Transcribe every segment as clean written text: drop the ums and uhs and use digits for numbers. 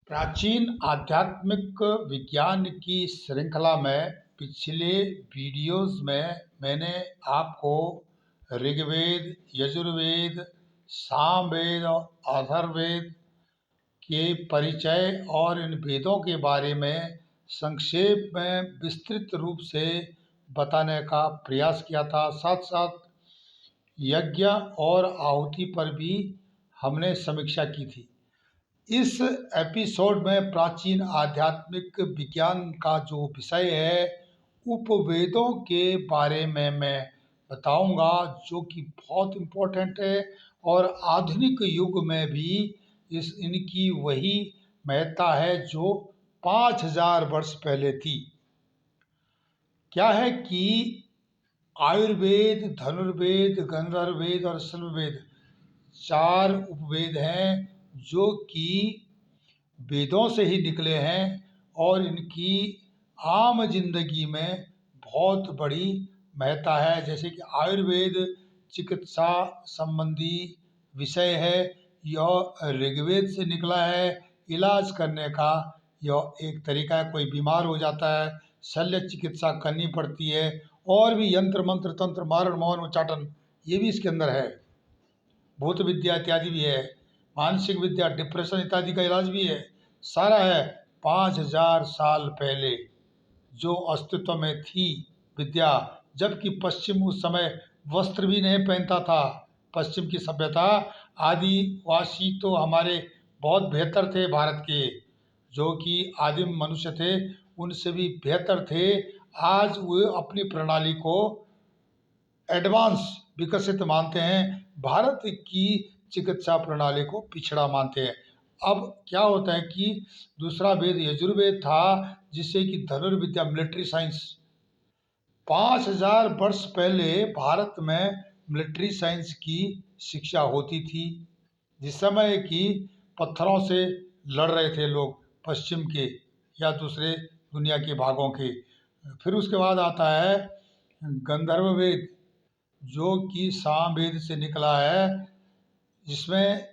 प्राचीन आध्यात्मिक विज्ञान की श्रृंखला में पिछले वीडियोस में मैंने आपको ऋग्वेद, यजुर्वेद, सामवेद और अथर्ववेद के परिचय और इन वेदों के बारे में संक्षेप में विस्तृत रूप से बताने का प्रयास किया था। साथ साथ यज्ञ और आहुति पर भी हमने समीक्षा की थी। इस एपिसोड में प्राचीन आध्यात्मिक विज्ञान का जो विषय है उपवेदों के बारे में मैं बताऊंगा, जो कि बहुत इम्पोर्टेंट है और आधुनिक युग में भी इनकी वही महत्ता है जो 5000 वर्ष पहले थी। क्या है कि आयुर्वेद, धनुर्वेद, गंधर्ववेद और अथर्ववेद 4 उपवेद हैं जो कि वेदों से ही निकले हैं और इनकी आम जिंदगी में बहुत बड़ी महत्ता है। जैसे कि आयुर्वेद चिकित्सा संबंधी विषय है, यह ऋग्वेद से निकला है। इलाज करने का यह एक तरीका है। कोई बीमार हो जाता है, शल्य चिकित्सा करनी पड़ती है, और भी यंत्र मंत्र तंत्र मारण मौन उच्चाटन ये भी इसके अंदर है। भूत विद्या इत्यादि भी है, मानसिक विद्या, डिप्रेशन इत्यादि का इलाज भी है, सारा है। 5000 साल पहले जो अस्तित्व में थी विद्या, जबकि पश्चिम उस समय वस्त्र भी नहीं पहनता था। पश्चिम की सभ्यता, आदिवासी तो हमारे बहुत बेहतर थे भारत के, जो कि आदिम मनुष्य थे उनसे भी बेहतर थे। आज वो अपनी प्रणाली को एडवांस विकसित मानते हैं, भारत की चिकित्सा प्रणाली को पिछड़ा मानते हैं। अब क्या होता है कि दूसरा वेद यजुर्वेद था, जिससे कि धनुर्विद्या मिलिट्री साइंस 5000 वर्ष पहले भारत में मिलिट्री साइंस की शिक्षा होती थी, जिस समय कि पत्थरों से लड़ रहे थे लोग पश्चिम के या दूसरे दुनिया के भागों के। फिर उसके बाद आता है गंधर्व वेद, जो कि सामवेद से निकला है, जिसमें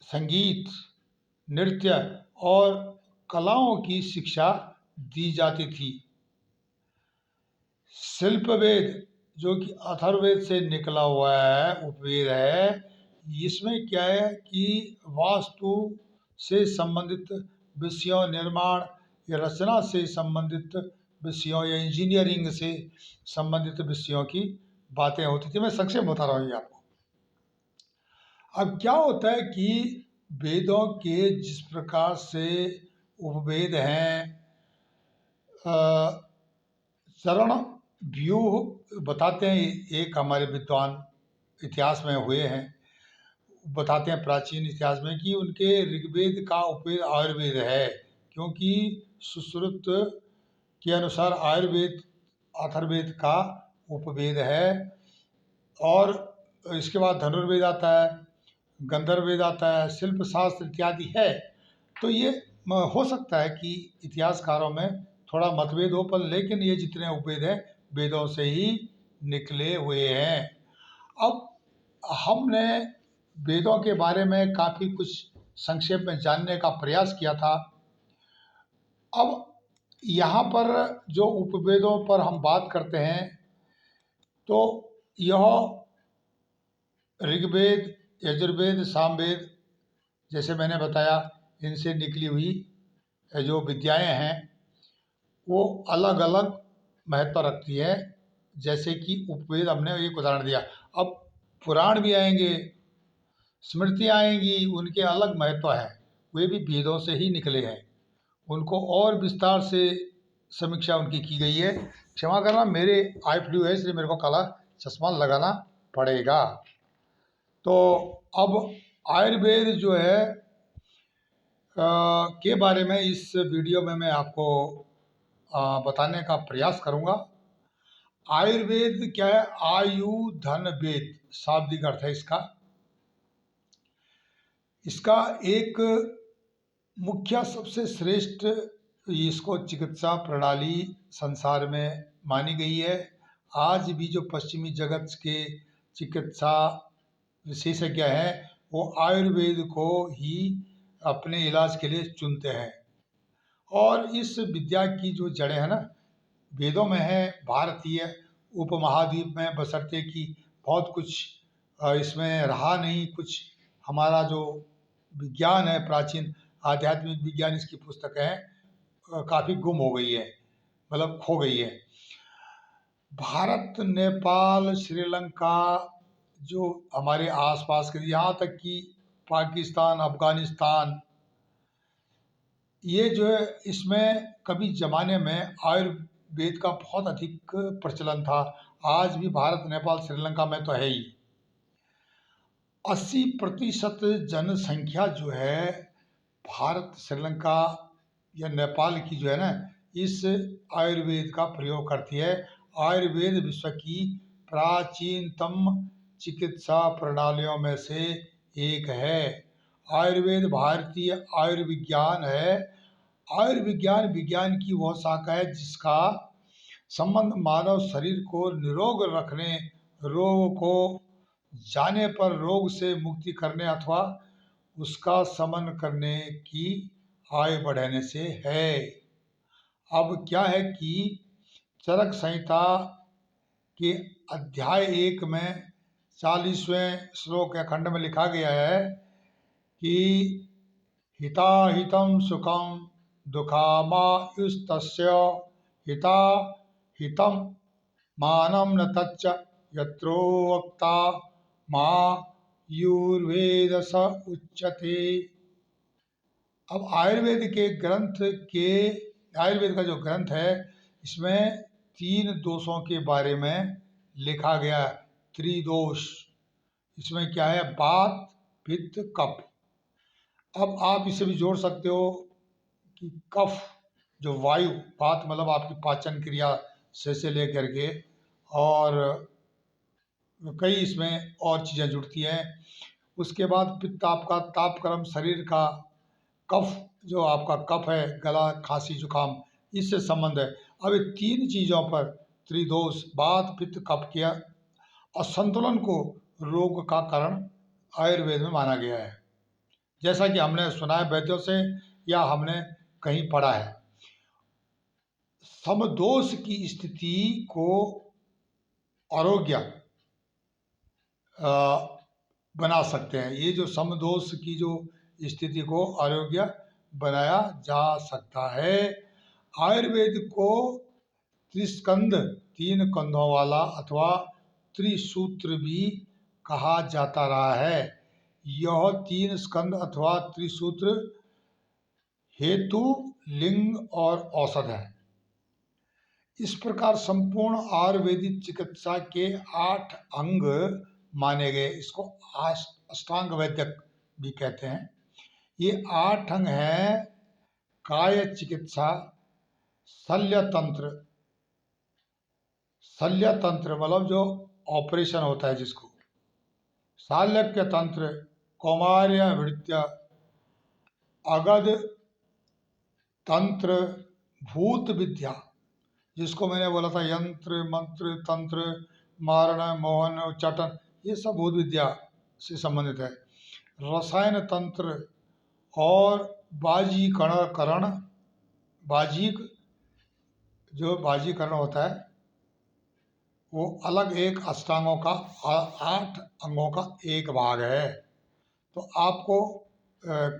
संगीत, नृत्य और कलाओं की शिक्षा दी जाती थी। शिल्पवेद, जो कि अथर्ववेद से निकला हुआ है, उपवेद है, इसमें क्या है कि वास्तु से संबंधित विषयों, निर्माण या रचना से संबंधित विषयों या इंजीनियरिंग से संबंधित विषयों की बातें होती थी। मैं संक्षेप बता रहा हूँ ये आपको। अब क्या होता है कि वेदों के जिस प्रकार से उपवेद हैं, चरण व्यूह बताते हैं। एक हमारे विद्वान इतिहास में हुए हैं, बताते हैं प्राचीन इतिहास में कि उनके ऋग्वेद का उपवेद आयुर्वेद है, क्योंकि सुश्रुत के अनुसार आयुर्वेद अथर्ववेद का उपवेद है। और इसके बाद धनुर्वेद आता है, गंधर्ववेद आता है, शिल्प शास्त्र इत्यादि है। तो ये हो सकता है कि इतिहासकारों में थोड़ा मतभेद हो, पर लेकिन ये जितने उपवेद हैं वेदों से ही निकले हुए हैं। अब हमने वेदों के बारे में काफ़ी कुछ संक्षेप में जानने का प्रयास किया था। अब यहाँ पर जो उपवेदों पर हम बात करते हैं, तो यह ऋग्वेद, यजुर्वेद, सामवेद जैसे मैंने बताया, इनसे निकली हुई जो विद्याएं हैं वो अलग अलग महत्व रखती है। जैसे कि उपवेद हमने एक उदाहरण दिया, अब पुराण भी आएंगे, स्मृति आएंगी, उनके अलग महत्व है, वे भी वेदों से ही निकले हैं। उनको और विस्तार से समीक्षा उनकी की गई है। क्षमा करना, मेरे आई फ्लू है, इसलिए मेरे को काला चश्मा लगाना पड़ेगा। तो अब आयुर्वेद जो है के बारे में इस वीडियो में मैं आपको बताने का प्रयास करूंगा। आयुर्वेद क्या है? आयु धन वेद शाब्दिक अर्थ है इसका। इसका एक मुख्य सबसे श्रेष्ठ इसको चिकित्सा प्रणाली संसार में मानी गई है। आज भी जो पश्चिमी जगत के चिकित्सा विशेषज्ञ हैं वो आयुर्वेद को ही अपने इलाज के लिए चुनते हैं। और इस विद्या की जो जड़ें हैं ना, वेदों में है, भारतीय उपमहाद्वीप में, बशर्ते कि बहुत कुछ इसमें रहा नहीं कुछ। हमारा जो विज्ञान है, प्राचीन आध्यात्मिक विज्ञान, इसकी पुस्तकें काफ़ी गुम हो गई है, मतलब खो गई है। भारत, नेपाल, श्रीलंका, जो हमारे आसपास के, यहाँ तक कि पाकिस्तान, अफगानिस्तान, ये जो है, इसमें कभी ज़माने में आयुर्वेद का बहुत अधिक प्रचलन था। आज भी भारत, नेपाल, श्रीलंका में तो है ही। 80% जनसंख्या जो है भारत, श्रीलंका या नेपाल की जो है ना, इस आयुर्वेद का प्रयोग करती है। आयुर्वेद विश्व की प्राचीनतम चिकित्सा प्रणालियों में से एक है। आयुर्वेद भारतीय आयुर्विज्ञान है। आयुर्विज्ञान विज्ञान की वह शाखा है जिसका संबंध मानव शरीर को निरोग रखने, रोग को जाने पर रोग से मुक्ति करने अथवा उसका शमन करने की आयु बढ़ाने से है। अब क्या है कि चरक संहिता के अध्याय 1 में 40वें श्लोक या खंड में लिखा गया है कि हिताहितं सुखं दुःखमायुस्तस्य हिता हितं मानं न तच्च यत्रोक्ता मायुर्वेद स उच्यते। अब आयुर्वेद का जो ग्रंथ है, इसमें 3 दोषों के बारे में लिखा गया है। त्रिदोष। इसमें क्या है? वात, पित्त, कफ। अब आप इसे भी जोड़ सकते हो कि कफ जो वायु, वात मतलब आपकी पाचन क्रिया से लेकर के, और कई इसमें और चीज़ें जुड़ती हैं। उसके बाद पित्त आपका तापक्रम शरीर का, कफ जो आपका कफ है, गला, खांसी, जुकाम, इससे संबंध है। अब ये 3 चीज़ों पर, त्रिदोष, वात, पित्त, कफ के असंतुलन को रोग का कारण आयुर्वेद में माना गया है। जैसा कि हमने सुना है वैद्यों से या हमने कहीं पढ़ा है। समदोष की स्थिति को आरोग्य बना सकते हैं। ये जो समदोष की जो स्थिति को आरोग्य बनाया जा सकता है। आयुर्वेद को त्रिस्कंद, 3 कंधों वाला, अथवा त्रिसूत्र भी कहा जाता रहा है। यह 3 स्कंद अथवा त्रिसूत्र हेतु, लिंग और औषध है। इस प्रकार संपूर्ण आयुर्वेदिक चिकित्सा के 8 अंग माने गए। इसको अष्टांग वैद्यक भी कहते हैं। ये 8 अंग हैं: काय चिकित्सा, शल्य तंत्र, शल्य तंत्र मतलब जो ऑपरेशन होता है जिसको, शाल्यक्य तंत्र, कौमार्य वृत्य, अगध तंत्र, भूत विद्या, जिसको मैंने बोला था यंत्र, मंत्र, तंत्र, मारण, मोहन, उच्चाटन, ये सब भूत विद्या से संबंधित है। रसायन तंत्र और बाजीकरण, बाजीक जो बाजीकरण होता है वो अलग एक अष्टांगों का, 8 अंगों का एक भाग है। तो आपको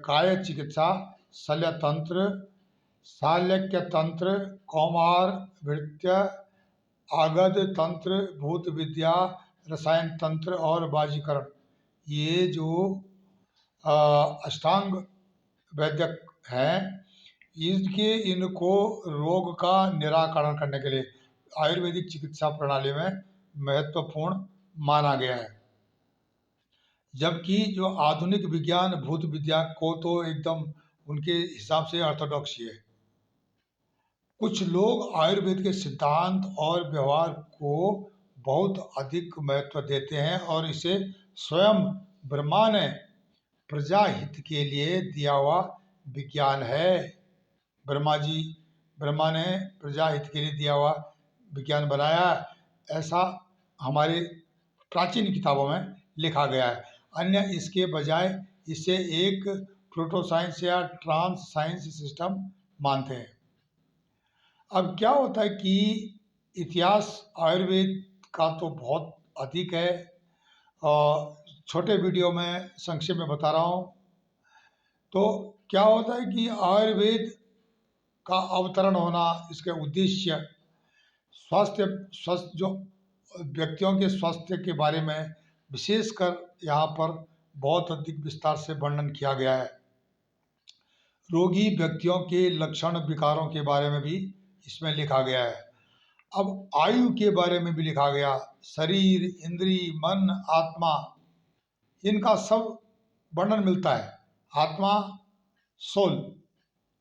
काय चिकित्सा, शल्य तंत्र, शाल्यक्य तंत्र, कौमार वृत्य, आगध तंत्र, भूत विद्या, रसायन तंत्र और बाजीकरण, ये जो अष्टांग वैद्यक हैं, इनको रोग का निराकरण करने के लिए आयुर्वेदिक चिकित्सा प्रणाली में महत्वपूर्ण माना गया है। जबकि जो आधुनिक विज्ञान भूत विद्या को तो एकदम उनके हिसाब से ऑर्थोडॉक्सी है। कुछ लोग आयुर्वेद के सिद्धांत और व्यवहार को बहुत अधिक महत्व देते हैं और इसे स्वयं ब्रह्मा ने प्रजा हित के लिए दिया हुआ विज्ञान है। ब्रह्मा ने प्रजा हित के लिए दिया हुआ विज्ञान बनाया, ऐसा हमारे प्राचीन किताबों में लिखा गया है। अन्य इसके बजाय इसे एक प्रोटो साइंस या ट्रांस साइंस सिस्टम मानते हैं। अब क्या होता है कि इतिहास आयुर्वेद का तो बहुत अधिक है, और छोटे वीडियो में संक्षेप में बता रहा हूँ। तो क्या होता है कि आयुर्वेद का अवतरण होना, इसके उद्देश्य स्वास्थ्य स्वस्थ जो व्यक्तियों के स्वास्थ्य के बारे में विशेषकर यहाँ पर बहुत अधिक विस्तार से वर्णन किया गया है। रोगी व्यक्तियों के लक्षण विकारों के बारे में भी इसमें लिखा गया है। अब आयु के बारे में भी लिखा गया, शरीर, इंद्रिय, मन, आत्मा, इनका सब वर्णन मिलता है। आत्मा, सोल,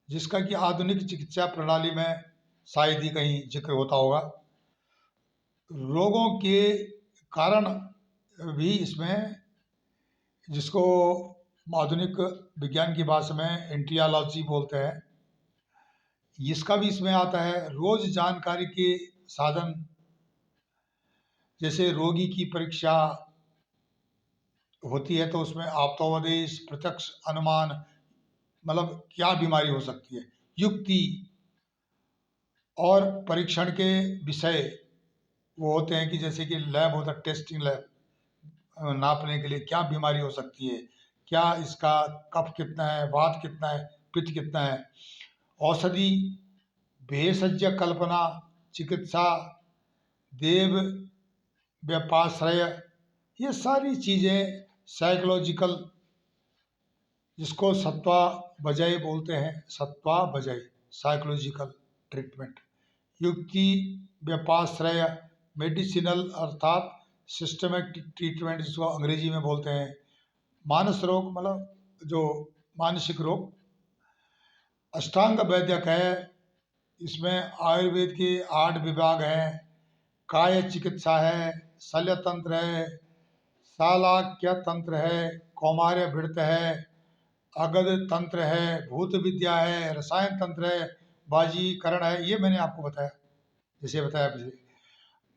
जिसका कि आधुनिक चिकित्सा प्रणाली में शायद ही कहीं जिक्र होता होगा। रोगों के कारण भी इसमें, जिसको आधुनिक विज्ञान की भाषा में एंटियोलॉजी बोलते हैं, इसका भी इसमें आता है। रोज जानकारी के साधन, जैसे रोगी की परीक्षा होती है तो उसमें आप्तोपदेश, प्रत्यक्ष अनुमान, मतलब क्या बीमारी हो सकती है, युक्ति, और परीक्षण के विषय वो होते हैं कि जैसे कि लैब होता है, टेस्टिंग लैब, नापने के लिए क्या बीमारी हो सकती है, क्या इसका कफ कितना है, वात कितना है, पित्त कितना है। औषधि, भेषज कल्पना, चिकित्सा, देव व्यपाश्रय, ये सारी चीज़ें साइकोलॉजिकल, जिसको सत्वा बजय बोलते हैं, सत्वा बजय साइकोलॉजिकल ट्रीटमेंट। युक्ति व्यपाश्रय मेडिसिनल अर्थात सिस्टमेटिक ट्रीटमेंट, जिसको अंग्रेजी में बोलते हैं। मानस रोग मतलब जो मानसिक रोग। अष्टांग वैद्यक है, इसमें आयुर्वेद के 8 विभाग हैं। काय चिकित्सा है, शल्य तंत्र है, शालाक्य तंत्र है, कौमार्य वृत्त है, अगध तंत्र है, भूत विद्या है, रसायन तंत्र है, बाजीकरण है। ये मैंने आपको बताया, जैसे बताया पिछले।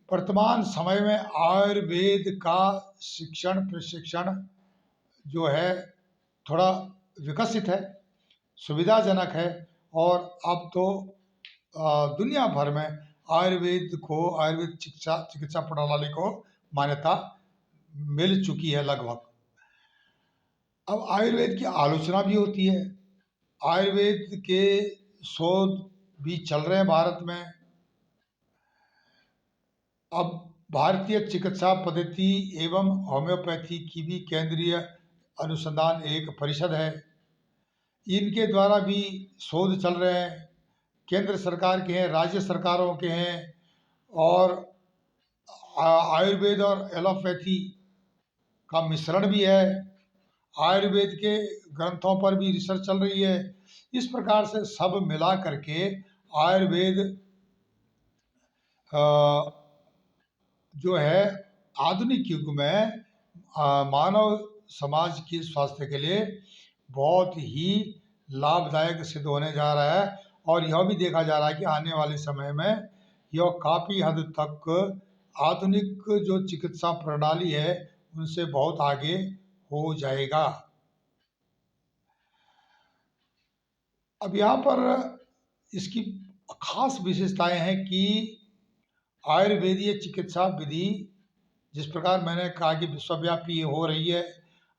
वर्तमान समय में आयुर्वेद का शिक्षण प्रशिक्षण जो है थोड़ा विकसित है, सुविधाजनक है, और अब तो दुनिया भर में आयुर्वेद चिकित्सा प्रणाली को मान्यता मिल चुकी है लगभग। अब आयुर्वेद की आलोचना भी होती है, आयुर्वेद के शोध भी चल रहे हैं भारत में। अब भारतीय चिकित्सा पद्धति एवं होम्योपैथी की भी केंद्रीय अनुसंधान एक परिषद है, इनके द्वारा भी शोध चल रहे हैं। केंद्र सरकार के हैं, राज्य सरकारों के हैं, और आयुर्वेद और एलोपैथी का मिश्रण भी है। आयुर्वेद के ग्रंथों पर भी रिसर्च चल रही है। इस प्रकार से सब मिला करके आयुर्वेद जो है आधुनिक युग में मानव समाज की स्वास्थ्य के लिए बहुत ही लाभदायक सिद्ध होने जा रहा है। और यह भी देखा जा रहा है कि आने वाले समय में यह काफ़ी हद तक आधुनिक जो चिकित्सा प्रणाली है उनसे बहुत आगे हो जाएगा। अब यहाँ पर इसकी खास विशेषताएं हैं कि आयुर्वेदीय चिकित्सा विधि, जिस प्रकार मैंने कहा कि विश्वव्यापी हो रही है,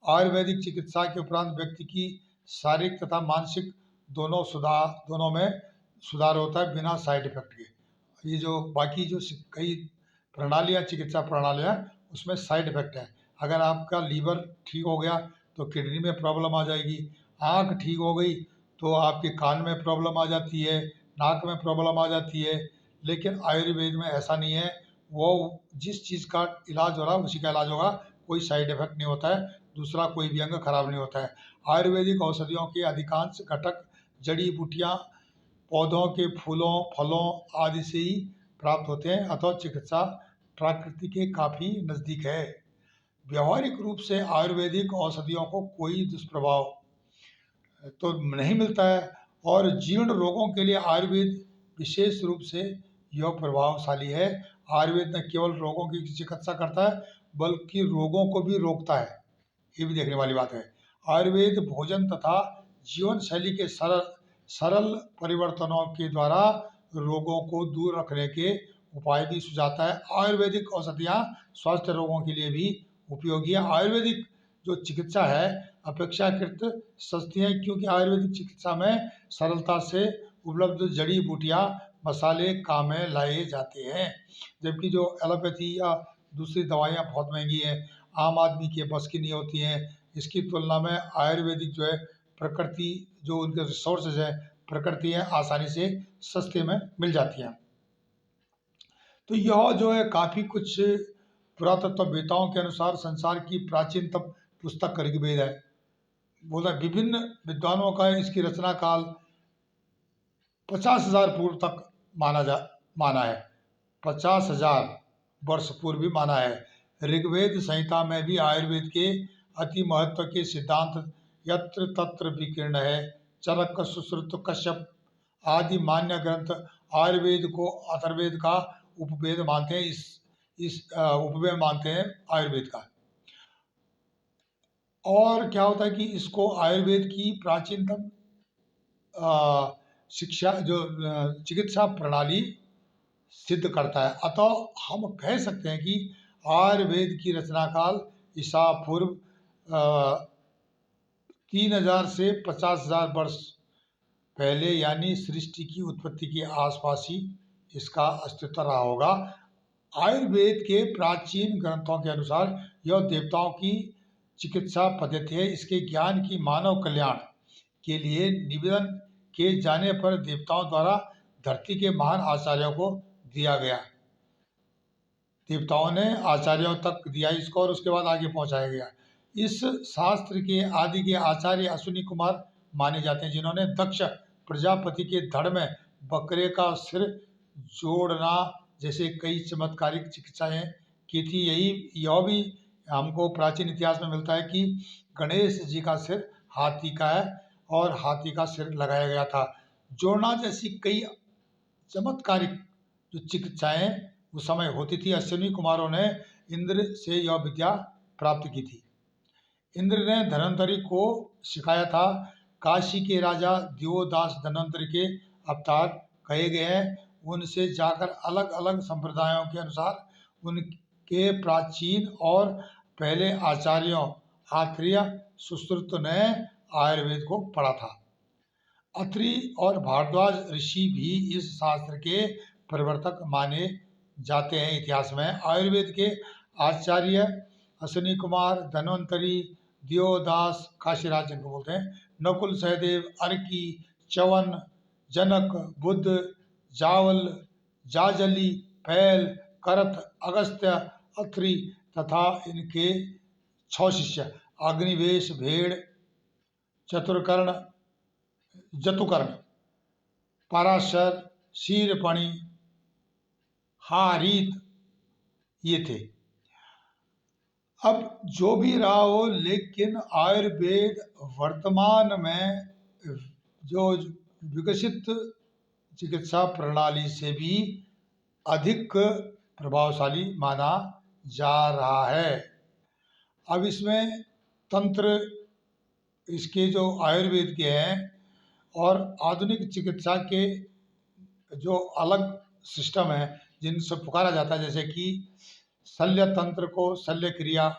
आयुर्वेदिक चिकित्सा के उपरांत व्यक्ति की शारीरिक तथा मानसिक दोनों में सुधार होता है बिना साइड इफेक्ट के। ये जो बाकी जो कई प्रणालियाँ, चिकित्सा प्रणालियाँ, उसमें साइड इफेक्ट है। अगर आपका लीवर ठीक हो गया तो किडनी में प्रॉब्लम आ जाएगी, आँख ठीक हो गई तो आपके कान में प्रॉब्लम आ जाती है, नाक में प्रॉब्लम आ जाती है। लेकिन आयुर्वेद में ऐसा नहीं है, वो जिस चीज़ का इलाज हो रहा है उसी का इलाज होगा, कोई साइड इफेक्ट नहीं होता है, दूसरा कोई भी अंग खराब नहीं होता है। आयुर्वेदिक औषधियों के अधिकांश घटक जड़ी बूटियाँ, पौधों के फूलों, फलों आदि से ही प्राप्त होते हैं, अथवा चिकित्सा प्रकृति के काफ़ी नज़दीक है। व्यावहारिक रूप से आयुर्वेदिक औषधियों को कोई दुष्प्रभाव तो नहीं मिलता है, और जीर्ण रोगों के लिए आयुर्वेद विशेष रूप से यह प्रभावशाली है। आयुर्वेद न केवल रोगों की चिकित्सा करता है बल्कि रोगों को भी रोकता है, ये भी देखने वाली बात है। आयुर्वेद भोजन तथा जीवन शैली के सरल सरल परिवर्तनों के द्वारा रोगों को दूर रखने के उपाय भी सुझाता है। आयुर्वेदिक औषधियाँ स्वास्थ्य रोगों के लिए भी उपयोगी है। आयुर्वेदिक जो चिकित्सा है अपेक्षाकृत सस्ती है, क्योंकि आयुर्वेदिक चिकित्सा में सरलता से उपलब्ध जड़ी बूटियाँ मसाले काम में लाए जाते हैं, जबकि जो एलोपैथी या दूसरी दवाइयाँ बहुत महंगी हैं, आम आदमी के बस की नहीं होती हैं। इसकी तुलना में आयुर्वेदिक जो है प्रकृति जो उनके रिसोर्सेज है प्रकृति है आसानी से सस्ते में मिल जाती हैं। तो यह जो है काफ़ी कुछ पुरातत्ववेताओं के अनुसार संसार की प्राचीनतम पुस्तक ऋग्वेद है। बोला विभिन्न विद्वानों का इसकी रचना काल 50,000 पूर्व तक माना है। 50,000 वर्ष पूर्व भी माना है। ऋग्वेद संहिता में भी आयुर्वेद के अति महत्व के सिद्धांत यत्र तत्र विकीर्ण है। चरक, सुश्रुत, कश्यप आदि मान्य ग्रंथ आयुर्वेद को अथर्ववेद का उपवेद मानते हैं। इस उपवेद मानते हैं आयुर्वेद का। और क्या होता है कि इसको आयुर्वेद की प्राचीनतम शिक्षा जो चिकित्सा प्रणाली सिद्ध करता है। अतः हम कह सकते हैं कि आयुर्वेद की रचना काल ईसा पूर्व 3,000 से 50,000 वर्ष पहले यानी सृष्टि की उत्पत्ति के आसपास ही इसका अस्तित्व रहा होगा। आयुर्वेद के प्राचीन ग्रंथों के अनुसार यह देवताओं की चिकित्सा पद्धति है। इसके ज्ञान की मानव कल्याण के लिए निवेदन किए जाने पर देवताओं द्वारा धरती के महान आचार्यों को दिया गया। देवताओं ने आचार्यों तक दिया इसको और उसके बाद आगे पहुंचाया गया। इस शास्त्र के आदि के आचार्य अश्विनी कुमार माने जाते हैं, जिन्होंने दक्ष प्रजापति के धड़ में बकरे का सिर जोड़ना जैसे कई चमत्कारिक चिकित्साएं की थी। यह भी हमको प्राचीन इतिहास में मिलता है कि गणेश जी का सिर हाथी का है और हाथी का सिर लगाया गया था। जोड़ना जैसी कई चमत्कारिक जो चिकित्साएं उस समय होती थी। अश्विनी कुमारों ने इंद्र से यह विद्या प्राप्त की थी। इंद्र ने धन्वंतरि को सिखाया था। काशी के राजा दियोदास धन्वंतरि के अवतार कहे गए हैं। उनसे जाकर अलग अलग संप्रदायों के अनुसार उनके प्राचीन और पहले आचार्यों आत्रेय, सुश्रुत ने आयुर्वेद को पढ़ा था। अत्रि और भारद्वाज ऋषि भी इस शास्त्र के प्रवर्तक माने जाते हैं। इतिहास में आयुर्वेद के आचार्य अश्विनी कुमार, धन्वंतरि, दियोदास, काशीराज जिनको बोलते हैं, नकुल, सहदेव, अर्की, च्यवन, जनक, बुद्ध, जावल, जाजली, पैल, करत, अगस्त्य, अत्रि तथा इनके 6 शिष्य अग्निवेश, भेड़, चतुर्कर्ण, जतुकर्ण, पराशर, शीरपणि, हारीत ये थे। अब जो भी रहा हो, लेकिन आयुर्वेद वर्तमान में जो विकसित चिकित्सा प्रणाली से भी अधिक प्रभावशाली माना जा रहा है। अब इसमें तंत्र इसके जो आयुर्वेद के हैं और आधुनिक चिकित्सा के जो अलग सिस्टम है जिनसे पुकारा जाता है, जैसे कि शल्य तंत्र को शल्य क्रिया,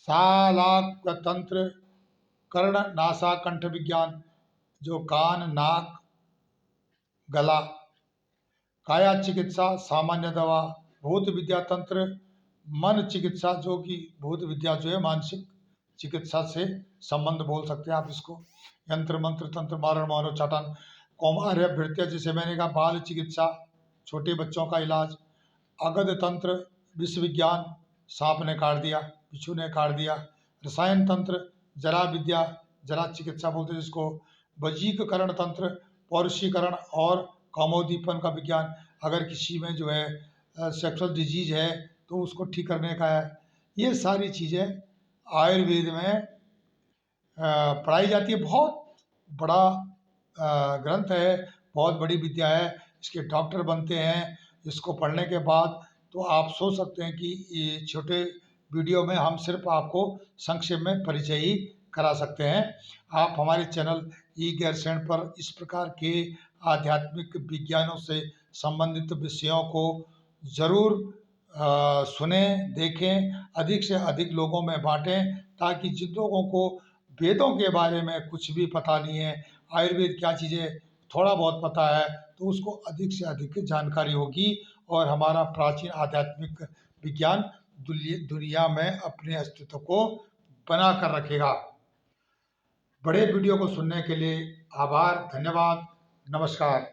शालाक तंत्र, कर्ण नासा कंठ विज्ञान जो कान, नाक, गला, काया चिकित्सा सामान्य दवा, भूत विद्या तंत्र, मन चिकित्सा जो कि भूत विद्या जो है मानसिक चिकित्सा से संबंध बोल सकते हैं आप इसको, यंत्र मंत्र तंत्र, मारण मारो चाटन, कौमार्य भृत्य जैसे मैंने कहा बाल चिकित्सा छोटे बच्चों का इलाज, अगध तंत्र विश्व विज्ञान सांप ने काट दिया, बिच्छू ने काट दिया, रसायन तंत्र जरा विद्या जरा चिकित्सा बोलते हैं जिसको, वजीकरण तंत्र पौरुषीकरण और कामोदीपन का विज्ञान, अगर किसी में जो है सेक्सुअल डिजीज है तो उसको ठीक करने का है। ये सारी चीज़ें आयुर्वेद में पढ़ाई जाती है। बहुत बड़ा ग्रंथ है, बहुत बड़ी विद्या है। इसके डॉक्टर बनते हैं इसको पढ़ने के बाद। तो आप सोच सकते हैं कि ये छोटे वीडियो में हम सिर्फ आपको संक्षेप में परिचय ही करा सकते हैं। आप हमारे चैनल ई ज्ञानसेन पर इस प्रकार के आध्यात्मिक विज्ञानों से संबंधित विषयों को ज़रूर सुने, देखें, अधिक से अधिक लोगों में बांटें, ताकि जिन लोगों को वेदों के बारे में कुछ भी पता नहीं है, आयुर्वेद क्या चीज़ है, थोड़ा बहुत पता है, तो उसको अधिक से अधिक जानकारी होगी और हमारा प्राचीन आध्यात्मिक विज्ञान दुनिया में अपने अस्तित्व को बना कर रखेगा। बड़े वीडियो को सुनने के लिए आभार, धन्यवाद, नमस्कार।